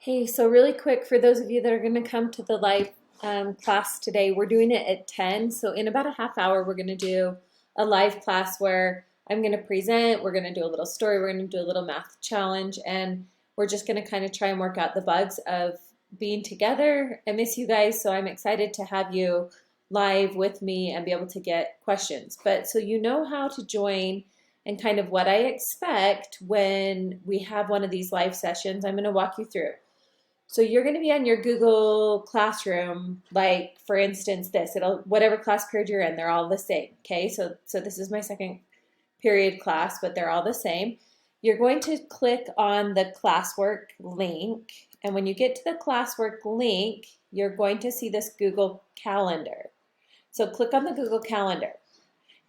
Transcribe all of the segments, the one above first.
Hey, so really quick for those of you that are going to come to the live class today, we're doing it at 10. So in about a half hour, we're going to do a live class where I'm going to present, we're going to do a little story, we're going to do a little math challenge, and we're just going to kind of try and work out the bugs of being together. I miss you guys, so I'm excited to have you live with me and be able to get questions. But so you know how to join and kind of what I expect when we have one of these live sessions, I'm going to walk you through. So you're going to be on your Google Classroom, like for instance, it'll whatever class period you're in, they're all the same. Okay, so this is my second period class, but they're all the same. You're going to click on the classwork link, and when you get to the classwork link, you're going to see this Google Calendar. So click on the Google Calendar.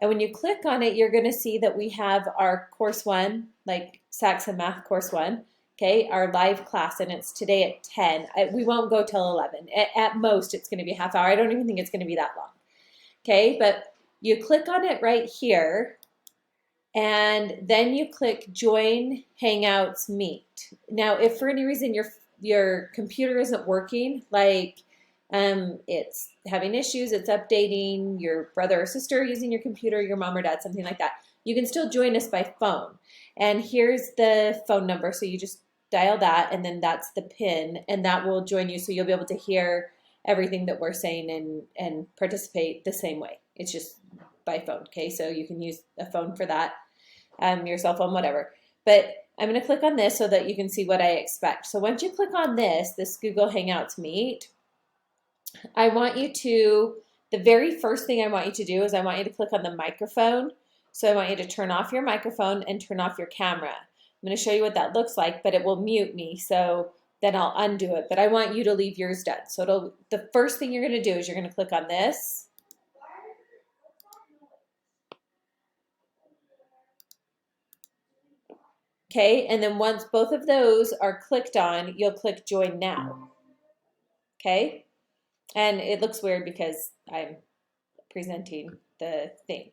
And when you click on it, you're going to see that we have our course one, like Saxon Math course one, okay, our live class, and it's today at 10. We won't go till 11. At most, it's going to be a half hour. I don't even think it's going to be that long, okay? But you click on it right here, and then you click Join Hangouts Meet. Now, if for any reason your computer isn't working, like it's having issues, it's updating, your brother or sister using your computer, your mom or dad, something like that, you can still join us by phone. And here's the phone number, so you just dial that, and then that's the pin, and that will join you, so you'll be able to hear everything that we're saying and participate the same way. It's just by phone, okay? So you can use a phone for that, your cell phone, whatever. But I'm going to click on this so that you can see what I expect. So once you click on this Google Hangouts Meet, I want you to, the very first thing I want you to do is I want you to click on the microphone. So I want you to turn off your microphone and turn off your camera. I'm going to show you what that looks like, but it will mute me, so then I'll undo it. But I want you to leave yours done. So the first thing you're going to do is you're going to click on this. Okay, and then once both of those are clicked on, you'll click Join Now. Okay, and it looks weird because I'm presenting the thing.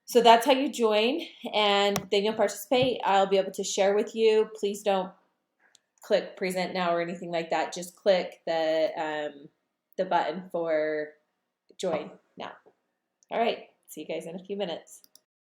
So that's how you join, and then you'll participate. I'll be able to share with you. Please don't click present now or anything like that. Just click the button for join now. All right, see you guys in a few minutes.